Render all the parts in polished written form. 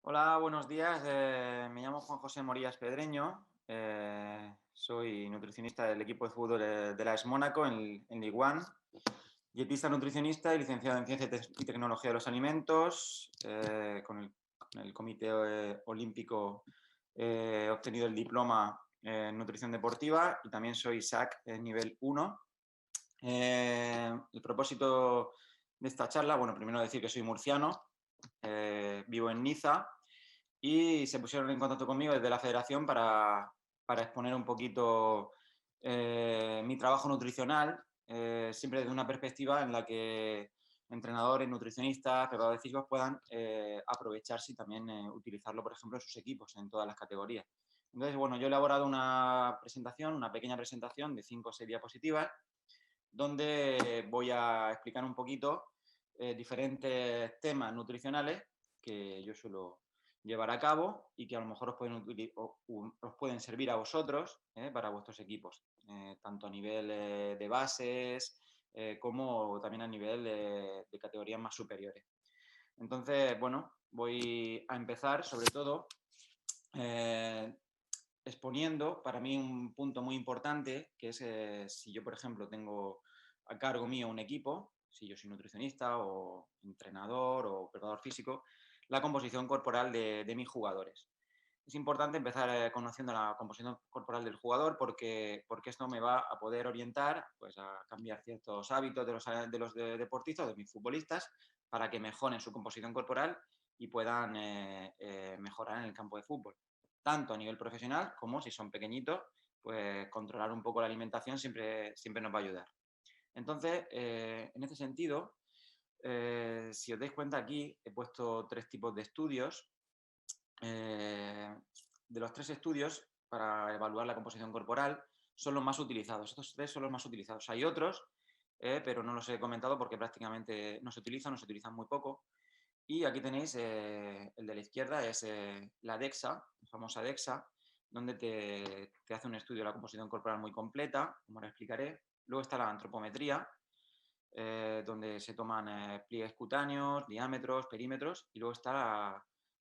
Hola, buenos días. Me llamo Juan José Morillas Pedreño. Soy nutricionista del equipo de fútbol de la AS Mónaco en Ligue 1. Dietista nutricionista y licenciado en Ciencia y Tecnología de los Alimentos. Con el Comité Olímpico he obtenido el diploma en nutrición deportiva y también soy SAC en nivel 1. El propósito de esta charla, bueno, primero decir que soy murciano, vivo en Niza y se pusieron en contacto conmigo desde la federación para exponer un poquito mi trabajo nutricional, siempre desde una perspectiva en la que entrenadores, nutricionistas, preparadores físicos puedan aprovecharse y también utilizarlo, por ejemplo, en sus equipos, en todas las categorías. Entonces, bueno, yo he elaborado una presentación, una pequeña presentación de 5 o 6 diapositivas, donde voy a explicar un poquito diferentes temas nutricionales que yo suelo llevar a cabo y que a lo mejor os pueden servir a vosotros para vuestros equipos, tanto a nivel de bases como también a nivel de categorías más superiores. Entonces, bueno, voy a empezar sobre todo eh, exponiendo para mí un punto muy importante, que es si yo, por ejemplo, tengo a cargo mío un equipo, si yo soy nutricionista o entrenador o preparador físico, la composición corporal de mis jugadores. Es importante empezar conociendo la composición corporal del jugador porque esto me va a poder orientar pues, a cambiar ciertos hábitos de los deportistas, de mis futbolistas, para que mejoren su composición corporal y puedan mejorar en el campo de fútbol. Tanto a nivel profesional como si son pequeñitos, pues controlar un poco la alimentación siempre nos va a ayudar. Entonces, en este sentido, si os dais cuenta aquí, he puesto 3 tipos de estudios. eh, de los 3 estudios para evaluar la composición corporal son los más utilizados. Estos 3 son los más utilizados. Hay otros, pero no los he comentado porque prácticamente no se utilizan muy poco. Y aquí tenéis el de la izquierda, es la DEXA, la famosa DEXA, donde te hace un estudio de la composición corporal muy completa, como ahora explicaré. Luego está la antropometría, donde se toman pliegues cutáneos, diámetros, perímetros, y luego está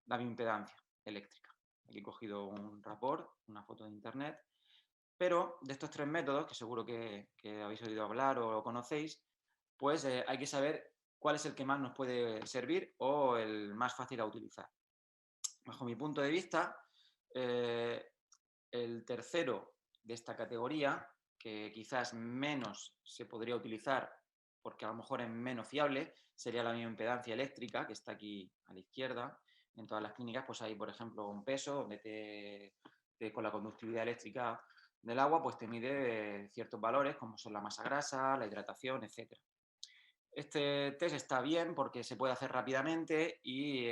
la bioimpedancia eléctrica. Aquí he cogido un rapport, una foto de internet, pero de estos 3 métodos, que seguro que habéis oído hablar o lo conocéis, pues hay que saber cuál es el que más nos puede servir o el más fácil a utilizar. Bajo mi punto de vista, eh, el tercero de esta categoría, que quizás menos se podría utilizar porque a lo mejor es menos fiable, sería la bioimpedancia eléctrica, que está aquí a la izquierda. En todas las clínicas pues hay, por ejemplo, un peso donde con la conductividad eléctrica del agua pues te mide ciertos valores como son la masa grasa, la hidratación, etc. Este test está bien porque se puede hacer rápidamente y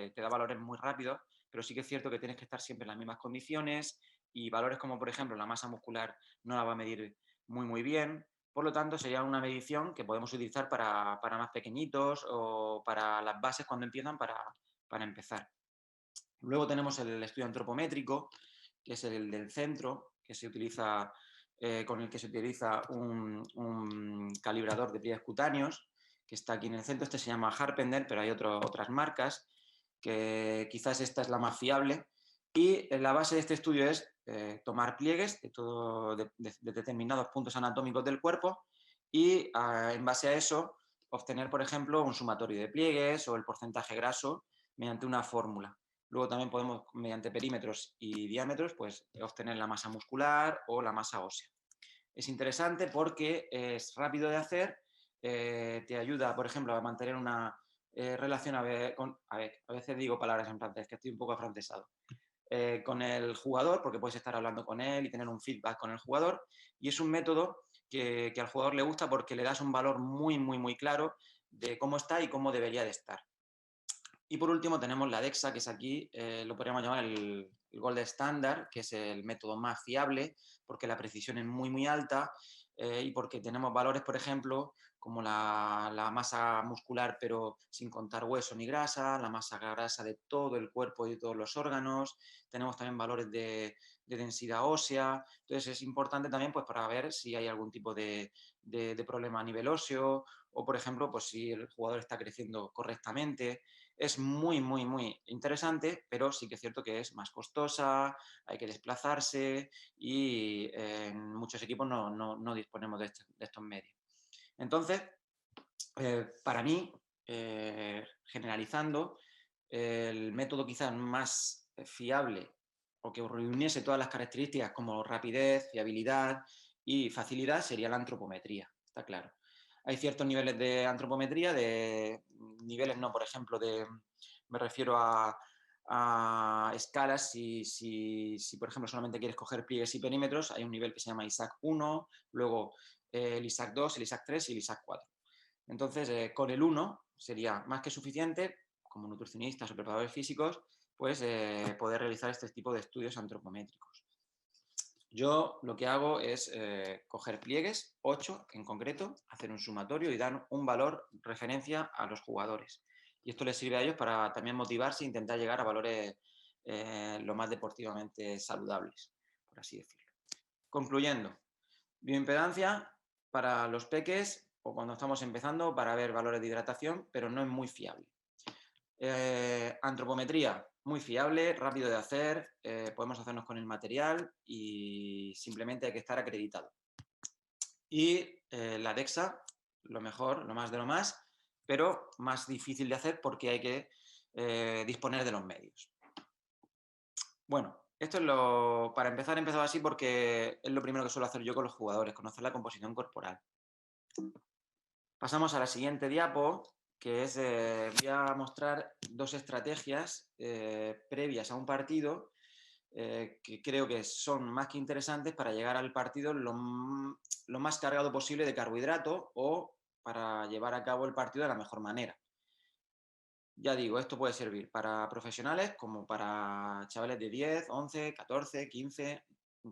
te da valores muy rápidos, pero sí que es cierto que tienes que estar siempre en las mismas condiciones y valores como, por ejemplo, la masa muscular no la va a medir muy bien. Por lo tanto, sería una medición que podemos utilizar para más pequeñitos o para las bases cuando empiezan para empezar. Luego tenemos el estudio antropométrico, que es el del centro, con el que se utiliza un calibrador de pliegues cutáneos, que está aquí en el centro. Este se llama Harpender, pero hay otras marcas, que quizás esta es la más fiable. Y la base de este estudio es tomar pliegues de determinados puntos anatómicos del cuerpo y en base a eso obtener, por ejemplo, un sumatorio de pliegues o el porcentaje graso mediante una fórmula. Luego también podemos, mediante perímetros y diámetros, pues obtener la masa muscular o la masa ósea. Es interesante porque es rápido de hacer, te ayuda, por ejemplo, a mantener una relación, a veces digo palabras en francés, que estoy un poco afrancesado, con el jugador, porque puedes estar hablando con él y tener un feedback con el jugador, y es un método que al jugador le gusta porque le das un valor muy claro de cómo está y cómo debería de estar. Y por último tenemos la DEXA, que es aquí, lo podríamos llamar el Gold Standard, que es el método más fiable, porque la precisión es muy alta y porque tenemos valores, por ejemplo, como la masa muscular, pero sin contar hueso ni grasa, la masa grasa de todo el cuerpo y de todos los órganos. Tenemos también valores de densidad ósea. Entonces es importante también pues, para ver si hay algún tipo de problema a nivel óseo o, por ejemplo, pues, si el jugador está creciendo correctamente. es muy, muy, muy interesante, pero sí que es cierto que es más costosa, hay que desplazarse y en muchos equipos no disponemos de estos medios. Entonces, para mí, generalizando, el método quizás más fiable o que reuniese todas las características como rapidez, fiabilidad y facilidad sería la antropometría, está claro. Hay ciertos niveles de antropometría, niveles no, por ejemplo, me refiero a escalas, si, por ejemplo solamente quieres coger pliegues y perímetros, hay un nivel que se llama ISAC 1, luego el ISAC 2, el ISAC 3 y el ISAC 4. Entonces, con el 1 sería más que suficiente, como nutricionistas o preparadores físicos, pues poder realizar este tipo de estudios antropométricos. Yo lo que hago es coger pliegues, 8 en concreto, hacer un sumatorio y dar un valor referencia a los jugadores. Y esto les sirve a ellos para también motivarse e intentar llegar a valores lo más deportivamente saludables, por así decirlo. Concluyendo, bioimpedancia para los peques o cuando estamos empezando para ver valores de hidratación, pero no es muy fiable. Antropometría, muy fiable, rápido de hacer, podemos hacernos con el material y simplemente hay que estar acreditado. Y la DEXA, lo mejor, lo más de lo más, pero más difícil de hacer porque hay que disponer de los medios. Bueno, esto es para empezar, he empezado así porque es lo primero que suelo hacer yo con los jugadores, conocer la composición corporal. Pasamos a la siguiente diapo, que es, voy a mostrar dos estrategias previas a un partido que creo que son más que interesantes para llegar al partido lo más cargado posible de carbohidrato o para llevar a cabo el partido de la mejor manera. Ya digo, esto puede servir para profesionales como para chavales de 10, 11, 14, 15,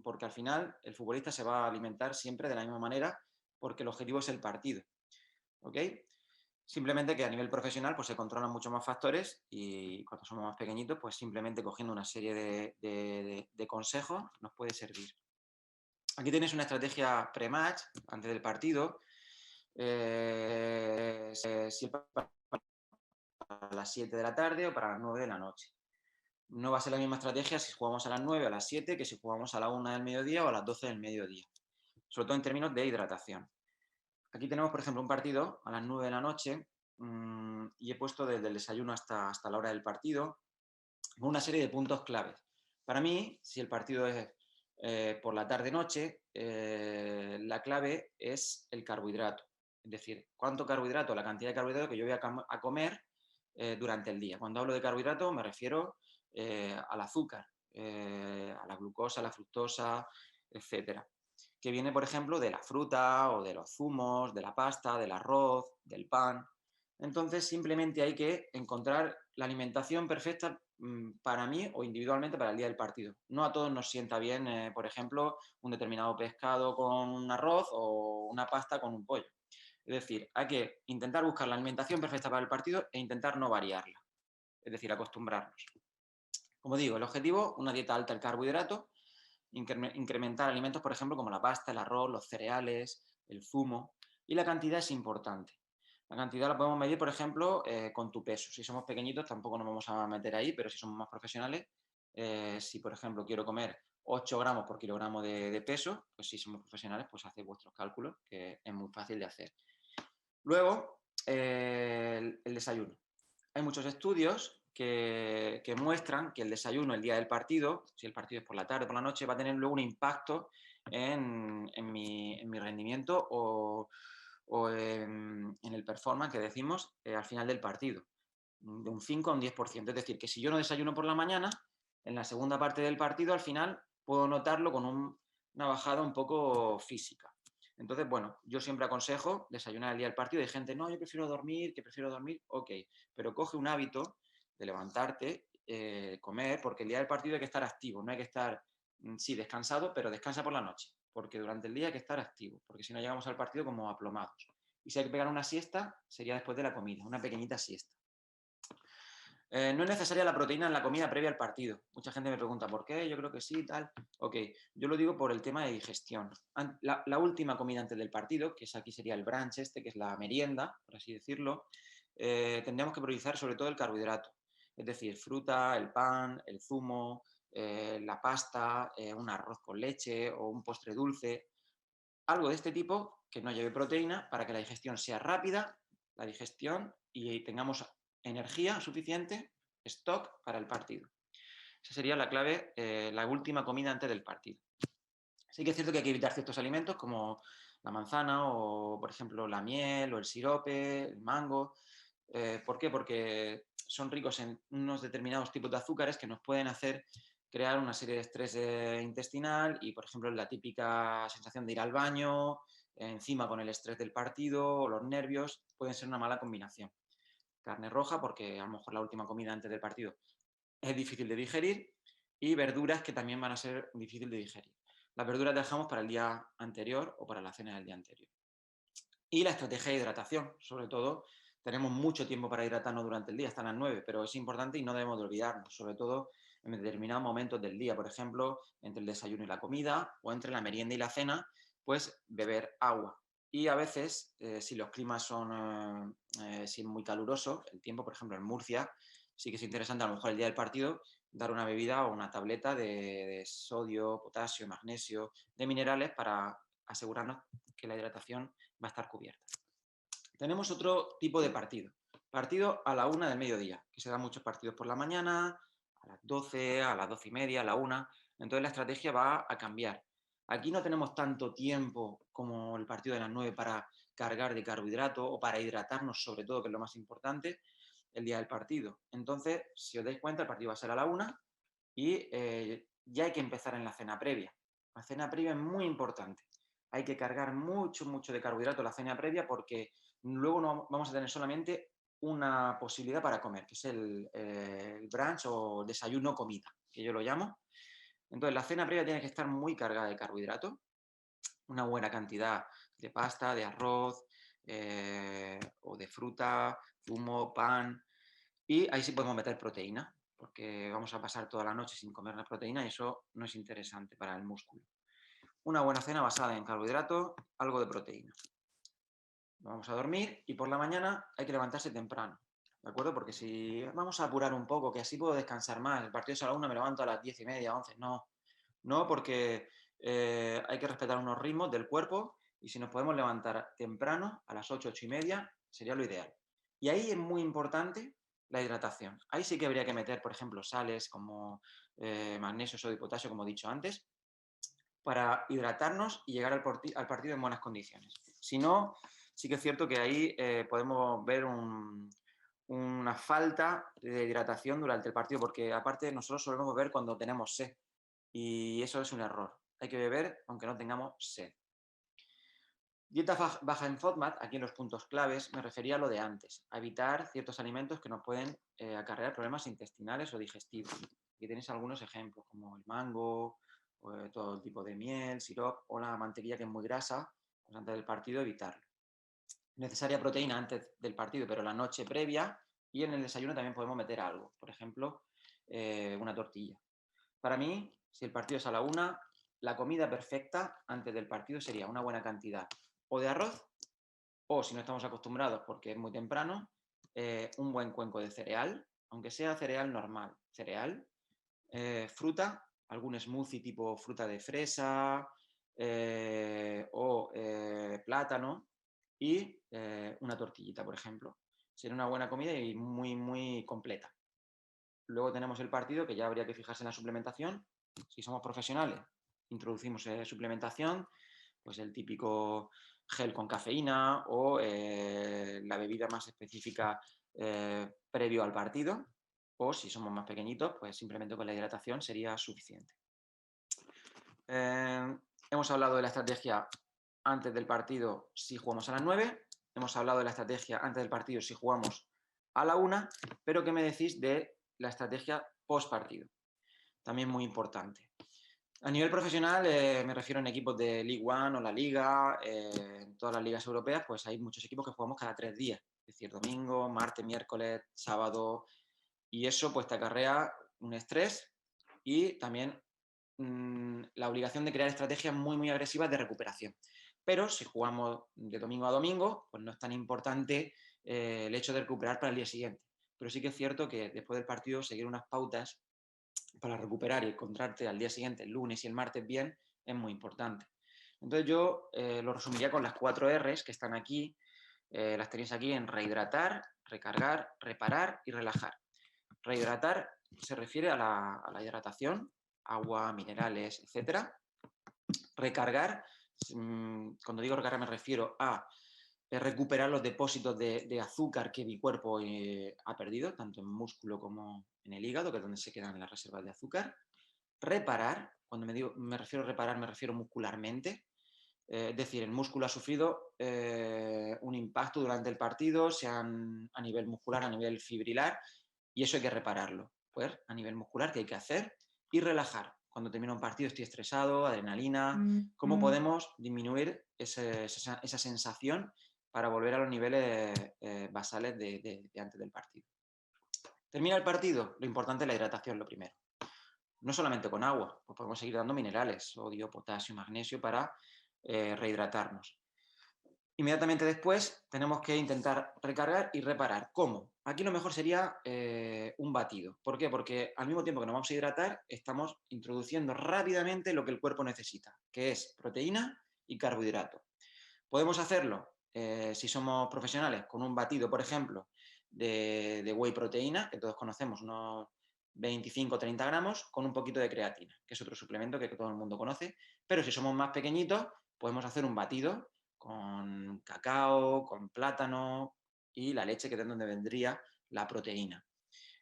porque al final el futbolista se va a alimentar siempre de la misma manera porque el objetivo es el partido. ¿Ok? Simplemente que a nivel profesional pues se controlan muchos más factores y cuando somos más pequeñitos pues simplemente cogiendo una serie de consejos nos puede servir. Aquí tenéis una estrategia pre-match antes del partido. Si para las 7 de la tarde o para las 9 de la noche. No va a ser la misma estrategia si jugamos a las 9 o a las 7 que si jugamos a la 1 del mediodía o a las 12 del mediodía. Sobre todo en términos de hidratación. Aquí tenemos, por ejemplo, un partido a las 9 de la noche y he puesto desde el desayuno hasta la hora del partido una serie de puntos claves. Para mí, si el partido es por la tarde-noche, la clave es el carbohidrato. Es decir, cuánto carbohidrato, la cantidad de carbohidrato que yo voy a comer durante el día. Cuando hablo de carbohidrato me refiero al azúcar, a la glucosa, a la fructosa, etcétera. Que viene, por ejemplo, de la fruta o de los zumos, de la pasta, del arroz, del pan. Entonces, simplemente hay que encontrar la alimentación perfecta para mí o individualmente para el día del partido. No a todos nos sienta bien, por ejemplo, un determinado pescado con un arroz o una pasta con un pollo. Es decir, hay que intentar buscar la alimentación perfecta para el partido e intentar no variarla. Es decir, acostumbrarnos. Como digo, el objetivo, una dieta alta en carbohidrato, incrementar alimentos, por ejemplo, como la pasta, el arroz, los cereales, el zumo. Y la cantidad es importante. La cantidad la podemos medir, por ejemplo, con tu peso. Si somos pequeñitos tampoco nos vamos a meter ahí, pero si somos más profesionales, si por ejemplo quiero comer 8 gramos por kilogramo de peso, pues si somos profesionales, pues haced vuestros cálculos, que es muy fácil de hacer. Luego, el desayuno. Hay muchos estudios que muestran que el desayuno el día del partido, si el partido es por la tarde o por la noche, va a tener luego un impacto en mi rendimiento o en el performance que decimos al final del partido, de un 5 a un 10%. Es decir, que si yo no desayuno por la mañana, en la segunda parte del partido al final puedo notarlo con una bajada un poco física. Entonces, bueno, yo siempre aconsejo desayunar el día del partido. Hay gente, no, yo prefiero dormir, ok, pero coge un hábito de levantarte, comer, porque el día del partido hay que estar activo, no hay que estar, sí, descansado, pero descansa por la noche, porque durante el día hay que estar activo, porque si no llegamos al partido como aplomados. Y si hay que pegar una siesta, sería después de la comida, una pequeñita siesta. No es necesaria la proteína en la comida previa al partido. Mucha gente me pregunta, ¿por qué? Yo creo que sí, tal. Ok, yo lo digo por el tema de digestión. La última comida antes del partido, que es aquí sería el brunch que es la merienda, por así decirlo, tendríamos que priorizar sobre todo el carbohidrato, es decir, fruta, el pan, el zumo, la pasta, un arroz con leche o un postre dulce, algo de este tipo que no lleve proteína para que la digestión sea rápida, la digestión y tengamos energía suficiente, stock para el partido. Esa sería la clave, la última comida antes del partido. Sí que es cierto que hay que evitar ciertos alimentos como la manzana o, por ejemplo, la miel o el sirope, el mango. ¿Por qué? Porque son ricos en unos determinados tipos de azúcares que nos pueden hacer crear una serie de estrés intestinal y, por ejemplo, la típica sensación de ir al baño, encima con el estrés del partido o los nervios, pueden ser una mala combinación. Carne roja, porque a lo mejor la última comida antes del partido es difícil de digerir, y verduras que también van a ser difíciles de digerir. Las verduras dejamos para el día anterior o para la cena del día anterior. Y la estrategia de hidratación, sobre todo, tenemos mucho tiempo para hidratarnos durante el día, hasta las 9, pero es importante y no debemos de olvidarnos, sobre todo en determinados momentos del día, por ejemplo, entre el desayuno y la comida o entre la merienda y la cena, pues beber agua. Y a veces, si los climas son si muy calurosos, el tiempo, por ejemplo, en Murcia, sí que es interesante a lo mejor el día del partido dar una bebida o una tableta de sodio, potasio, magnesio, de minerales para asegurarnos que la hidratación va a estar cubierta. Tenemos otro tipo de partido. Partido a la 1 del mediodía, que se dan muchos partidos por la mañana, a las 12, a las 12:30, a la 1. Entonces la estrategia va a cambiar. Aquí no tenemos tanto tiempo como el partido de las 9 para cargar de carbohidrato o para hidratarnos, sobre todo, que es lo más importante, el día del partido. Entonces, si os dais cuenta, el partido va a ser a la 1 y ya hay que empezar en la cena previa. La cena previa es muy importante. Hay que cargar mucho, mucho de carbohidrato en la cena previa porque luego no vamos a tener solamente una posibilidad para comer, que es el brunch o desayuno comida, que yo lo llamo. Entonces, la cena previa tiene que estar muy cargada de carbohidrato, una buena cantidad de pasta, de arroz o de fruta, zumo, pan, y ahí sí podemos meter proteína, porque vamos a pasar toda la noche sin comer la proteína y eso no es interesante para el músculo. Una buena cena basada en carbohidratos, algo de proteína. Vamos a dormir y por la mañana hay que levantarse temprano, ¿de acuerdo? Porque si vamos a apurar un poco, que así puedo descansar más, el partido es a la 1, me levanto a las 10:30, 11, no. No, porque hay que respetar unos ritmos del cuerpo y si nos podemos levantar temprano, a las 8, 8:30, sería lo ideal. Y ahí es muy importante la hidratación. Ahí sí que habría que meter, por ejemplo, sales como magnesio, sodio y potasio, como he dicho antes, para hidratarnos y llegar al partido en buenas condiciones. Si no, sí que es cierto que ahí podemos ver una falta de hidratación durante el partido, porque aparte nosotros solemos beber cuando tenemos sed y eso es un error. Hay que beber aunque no tengamos sed. Dieta baja en FODMAP, aquí en los puntos claves, me refería a lo de antes, a evitar ciertos alimentos que nos pueden acarrear problemas intestinales o digestivos. Aquí tenéis algunos ejemplos, como el mango, o, todo tipo de miel, sirope o la mantequilla que es muy grasa, pues antes del partido evitarlo. Necesaria proteína antes del partido, pero la noche previa, y en el desayuno también podemos meter algo, por ejemplo, una tortilla. Para mí, si el partido es a la 1, la comida perfecta antes del partido sería una buena cantidad o de arroz, o si no estamos acostumbrados porque es muy temprano, un buen cuenco de cereal, aunque sea cereal normal, cereal, fruta, algún smoothie tipo fruta de fresa o plátano y una tortillita, por ejemplo. Sería una buena comida y muy, muy completa. Luego tenemos el partido, que ya habría que fijarse en la suplementación. Si somos profesionales, introducimos suplementación, pues el típico gel con cafeína o la bebida más específica previo al partido. O si somos más pequeñitos, pues simplemente con la hidratación sería suficiente. Hemos hablado de la estrategia antes del partido si jugamos a las 9. Hemos hablado de la estrategia antes del partido si jugamos a la 1. Pero ¿qué me decís de la estrategia post partido? También muy importante. A nivel profesional, me refiero en equipos de League One o la Liga, en todas las ligas europeas, pues hay muchos equipos que jugamos cada 3 días, es decir, domingo, martes, miércoles, sábado, y eso pues te acarrea un estrés y también la obligación de crear estrategias muy, muy agresivas de recuperación. Pero si jugamos de domingo a domingo, pues no es tan importante el hecho de recuperar para el día siguiente. Pero sí que es cierto que después del partido seguir unas pautas para recuperar y encontrarte al día siguiente, el lunes y el martes bien, es muy importante. Entonces yo lo resumiría con las 4 Rs que están aquí, las tenéis aquí en rehidratar, recargar, reparar y relajar. Rehidratar se refiere a la hidratación, agua, minerales, etcétera. Recargar, cuando digo recargar me refiero a recuperar los depósitos de azúcar que mi cuerpo ha perdido, tanto en músculo como en el hígado, que es donde se quedan las reservas de azúcar. Reparar, cuando me refiero a reparar, me refiero muscularmente. Es decir, el músculo ha sufrido un impacto durante el partido, sea a nivel muscular, a nivel fibrilar, y eso hay que repararlo. Pues a nivel muscular, ¿qué hay que hacer? Y relajar. Cuando termina un partido estoy estresado, adrenalina. ¿Cómo podemos disminuir esa sensación para volver a los niveles basales de antes del partido? Termina el partido, lo importante es la hidratación, lo primero. No solamente con agua, pues podemos seguir dando minerales, sodio, potasio, magnesio para rehidratarnos. Inmediatamente después tenemos que intentar recargar y reparar. ¿Cómo? Aquí lo mejor sería un batido. ¿Por qué? Porque al mismo tiempo que nos vamos a hidratar, estamos introduciendo rápidamente lo que el cuerpo necesita, que es proteína y carbohidrato. Podemos hacerlo, si somos profesionales, con un batido, por ejemplo, de whey proteína, que todos conocemos, unos 25 o 30 gramos, con un poquito de creatina, que es otro suplemento que todo el mundo conoce. Pero si somos más pequeñitos, podemos hacer un batido con cacao, con plátano y la leche, que es de donde vendría la proteína.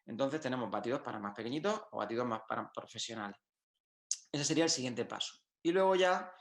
Entonces tenemos batidos para más pequeñitos o batidos más para profesionales. Ese sería el siguiente paso. Y luego ya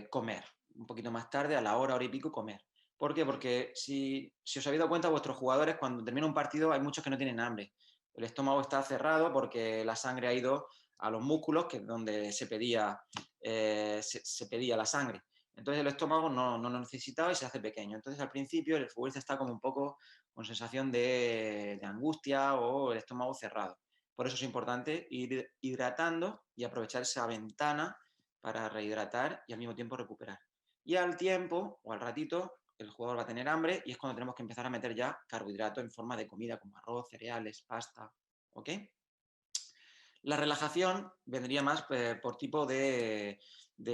comer. Un poquito más tarde, a la hora y pico, comer. ¿Por qué? Porque si os habéis dado cuenta, vuestros jugadores, cuando termina un partido, hay muchos que no tienen hambre. El estómago está cerrado porque la sangre ha ido a los músculos, que es donde se pedía la sangre. Entonces el estómago no lo necesitaba y se hace pequeño. Entonces al principio el futbolista está como un poco con sensación de angustia o el estómago cerrado. Por eso es importante ir hidratando y aprovechar esa ventana para rehidratar y al mismo tiempo recuperar. Y al tiempo o al ratito el jugador va a tener hambre y es cuando tenemos que empezar a meter ya carbohidratos en forma de comida como arroz, cereales, pasta. ¿Ok? La relajación vendría más por tipo de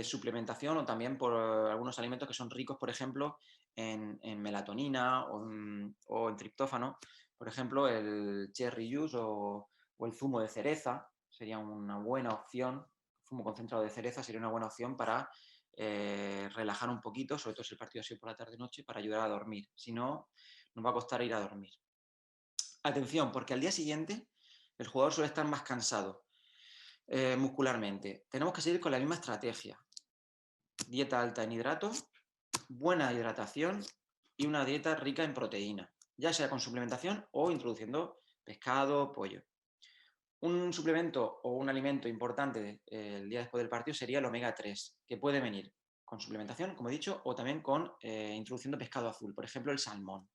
suplementación o también por algunos alimentos que son ricos, por ejemplo, en melatonina o en triptófano. Por ejemplo, el cherry juice o el zumo de cereza sería una buena opción. Zumo concentrado de cereza sería una buena opción para relajar un poquito, sobre todo si el partido ha sido por la tarde-noche, para ayudar a dormir. Si no, nos va a costar ir a dormir. Atención, porque al día siguiente el jugador suele estar más cansado muscularmente. Tenemos que seguir con la misma estrategia. Dieta alta en hidratos, buena hidratación y una dieta rica en proteína, ya sea con suplementación o introduciendo pescado, pollo. Un suplemento o un alimento importante el día después del partido sería el omega 3, que puede venir con suplementación, como he dicho, o también con introduciendo pescado azul, por ejemplo el salmón.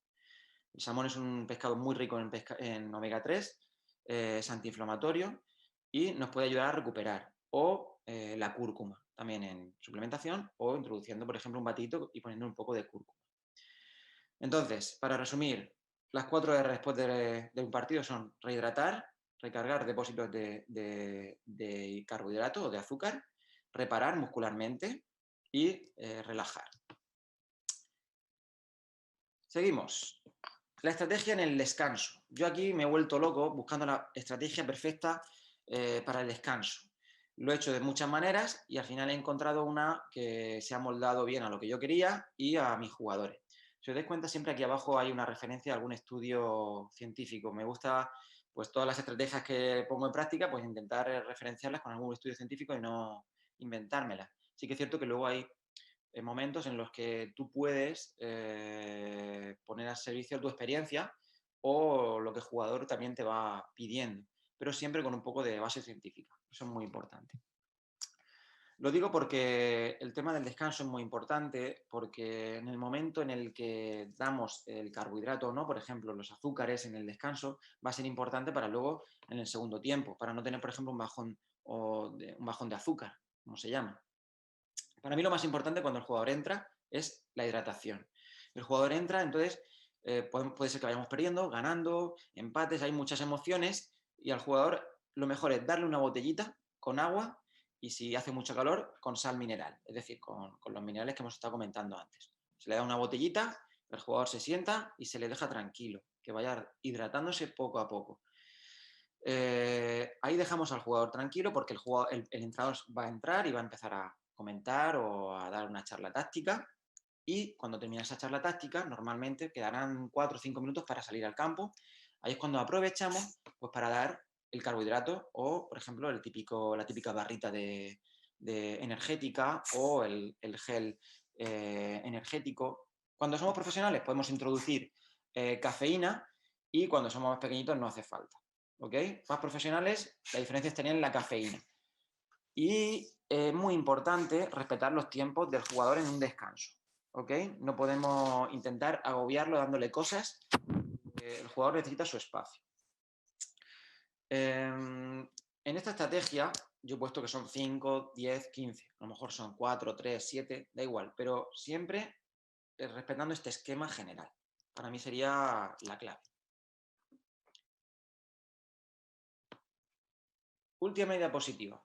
El salmón es un pescado muy rico en omega 3, es antiinflamatorio y nos puede ayudar a recuperar. O la cúrcuma, también en suplementación o introduciendo, por ejemplo, un batito y poniendo un poco de cúrcuma. Entonces, para resumir, las 4 R después de un partido son rehidratar, recargar depósitos de carbohidratos o de azúcar, reparar muscularmente y relajar. Seguimos. La estrategia en el descanso. Yo aquí me he vuelto loco buscando la estrategia perfecta para el descanso. Lo he hecho de muchas maneras y al final he encontrado una que se ha moldado bien a lo que yo quería y a mis jugadores. Si os dais cuenta, siempre aquí abajo hay una referencia a algún estudio científico. Me gusta, pues todas las estrategias que pongo en práctica, pues intentar referenciarlas con algún estudio científico y no inventármelas. Sí que es cierto que luego hay momentos en los que tú puedes poner al servicio tu experiencia o lo que el jugador también te va pidiendo, pero siempre con un poco de base científica. Eso es muy importante. Lo digo porque el tema del descanso es muy importante, porque en el momento en el que damos el carbohidrato o no, por ejemplo, los azúcares en el descanso, va a ser importante para luego en el segundo tiempo, para no tener, por ejemplo, un bajón de azúcar, como se llama. Para mí lo más importante cuando el jugador entra es la hidratación. El jugador entra, entonces puede ser que vayamos perdiendo, ganando, empates, hay muchas emociones y al jugador lo mejor es darle una botellita con agua y si hace mucho calor, con sal mineral, es decir, con los minerales que hemos estado comentando antes. Se le da una botellita, el jugador se sienta y se le deja tranquilo, que vaya hidratándose poco a poco. Ahí dejamos al jugador tranquilo porque el entrenador va a entrar y va a empezar a comentar o a dar una charla táctica y cuando termina esa charla táctica normalmente quedarán 4 o 5 minutos para salir al campo. Ahí es cuando aprovechamos pues, para dar el carbohidrato o, por ejemplo, la típica barrita de energética o el gel energético. Cuando somos profesionales podemos introducir cafeína y cuando somos más pequeñitos no hace falta. ¿Okay? Más profesionales, la diferencia estaría en la cafeína. Y es muy importante respetar los tiempos del jugador en un descanso. ¿Okay? No podemos intentar agobiarlo dándole cosas. El jugador necesita su espacio. En esta estrategia yo he puesto que son 5, 10, 15. A lo mejor son 4, 3, 7, da igual. Pero siempre respetando este esquema general. Para mí sería la clave. Última diapositiva.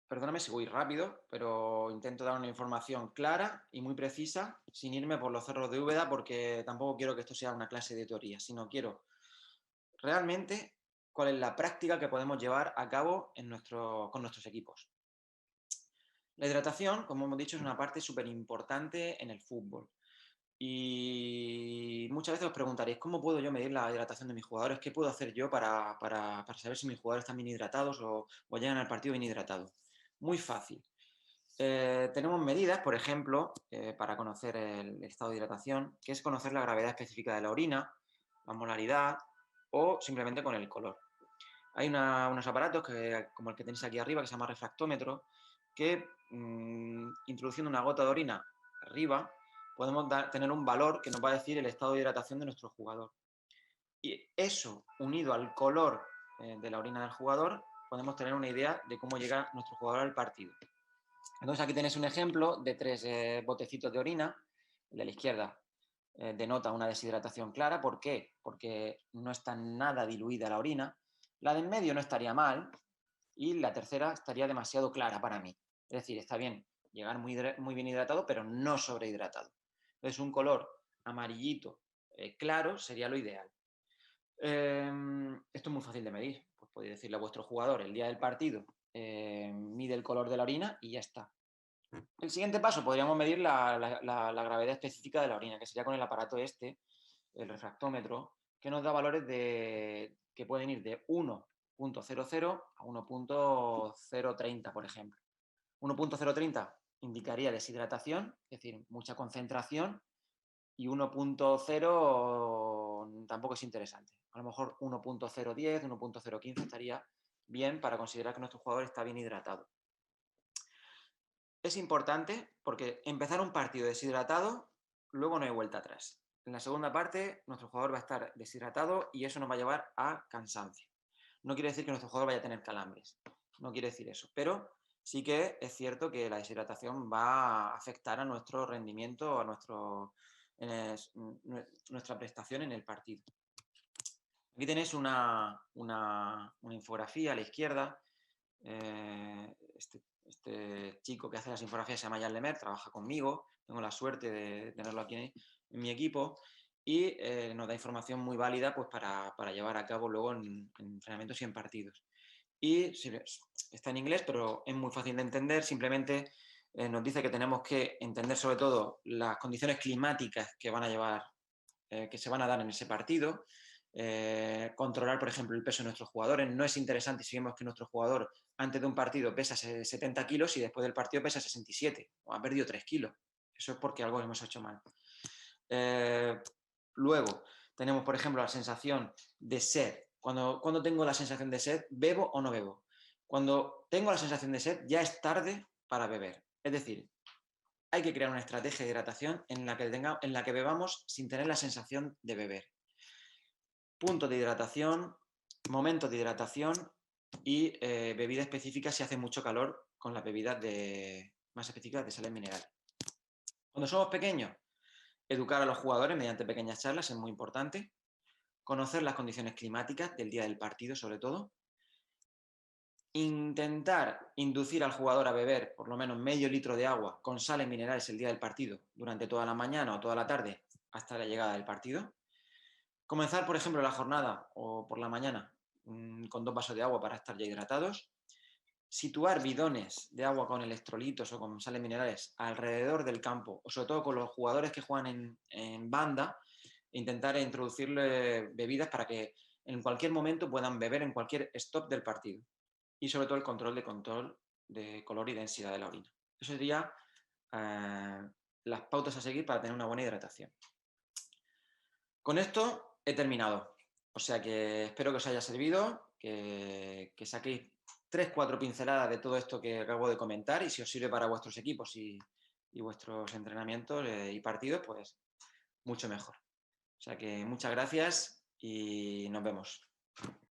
Perdóname si voy rápido, pero intento dar una información clara y muy precisa, sin irme por los cerros de Úbeda, porque tampoco quiero que esto sea una clase de teoría, sino quiero realmente cuál es la práctica que podemos llevar a cabo con nuestros equipos. La hidratación, como hemos dicho, es una parte súper importante en el fútbol. Y muchas veces os preguntaréis, ¿cómo puedo yo medir la hidratación de mis jugadores? ¿Qué puedo hacer yo para saber si mis jugadores están bien hidratados o llegan al partido bien hidratados? Muy fácil. Tenemos medidas, por ejemplo, para conocer el estado de hidratación, que es conocer la gravedad específica de la orina, la molaridad o simplemente con el color. Hay unos aparatos como el que tenéis aquí arriba, que se llama refractómetro, que introduciendo una gota de orina arriba, podemos tener un valor que nos va a decir el estado de hidratación de nuestro jugador. Y eso, unido al color de la orina del jugador, podemos tener una idea de cómo llega nuestro jugador al partido. Entonces aquí tenéis un ejemplo de 3 botecitos de orina. El de la izquierda denota una deshidratación clara. ¿Por qué? Porque no está nada diluida la orina. La de en medio no estaría mal y la tercera estaría demasiado clara para mí. Es decir, está bien llegar muy bien hidratado, pero no sobrehidratado. Entonces un color amarillito claro sería lo ideal. Esto es muy fácil de medir. Pues podéis decirle a vuestro jugador el día del partido, mide el color de la orina y ya está. El siguiente paso podríamos medir la gravedad específica de la orina, que sería con el aparato el refractómetro, que nos da valores que pueden ir de 1.00 a 1.030, por ejemplo. 1.030 indicaría deshidratación, es decir, mucha concentración, y 1.0 tampoco es interesante. A lo mejor 1.010, 1.015 estaría bien para considerar que nuestro jugador está bien hidratado. Es importante porque empezar un partido deshidratado, luego no hay vuelta atrás. En la segunda parte, nuestro jugador va a estar deshidratado y eso nos va a llevar a cansancio. No quiere decir que nuestro jugador vaya a tener calambres, no quiere decir eso, pero sí que es cierto que la deshidratación va a afectar a nuestro rendimiento, a nuestra prestación en el partido. Aquí tenéis una infografía a la izquierda. Este chico que hace las infografías se llama Jan Lemer, trabaja conmigo, tengo la suerte de tenerlo aquí en mi equipo y nos da información muy válida pues, para llevar a cabo luego en entrenamientos y en partidos. Y está en inglés, pero es muy fácil de entender, simplemente nos dice que tenemos que entender sobre todo las condiciones climáticas que van a llevar, que se van a dar en ese partido, controlar, por ejemplo, el peso de nuestros jugadores. No es interesante si vemos que nuestro jugador antes de un partido pesa 70 kilos y después del partido pesa 67 o ha perdido 3 kilos. Eso es porque algo hemos hecho mal. Luego, tenemos, por ejemplo, la sensación de sed. Cuando tengo la sensación de sed, ¿bebo o no bebo? Cuando tengo la sensación de sed, ya es tarde para beber. Es decir, hay que crear una estrategia de hidratación en la que bebamos sin tener la sensación de beber. Puntos de hidratación, momentos de hidratación y bebida específica si hace mucho calor con las bebidas más específicas de sales minerales. Cuando somos pequeños, Educar a los jugadores mediante pequeñas charlas es muy importante. Conocer las condiciones climáticas del día del partido, sobre todo. Intentar inducir al jugador a beber por lo menos medio litro de agua con sales minerales el día del partido durante toda la mañana o toda la tarde hasta la llegada del partido. Comenzar, por ejemplo, la jornada o por la mañana con 2 vasos de agua para estar ya hidratados. Situar bidones de agua con electrolitos o con sales minerales alrededor del campo, o sobre todo con los jugadores que juegan en banda, e intentar introducirle bebidas para que en cualquier momento puedan beber en cualquier stop del partido. Y sobre todo el control de color y densidad de la orina. Eso sería las pautas a seguir para tener una buena hidratación. Con esto he terminado. O sea que espero que os haya servido, que saquéis 3-4 pinceladas de todo esto que acabo de comentar, y si os sirve para vuestros equipos y vuestros entrenamientos y partidos, pues mucho mejor. O sea que muchas gracias y nos vemos.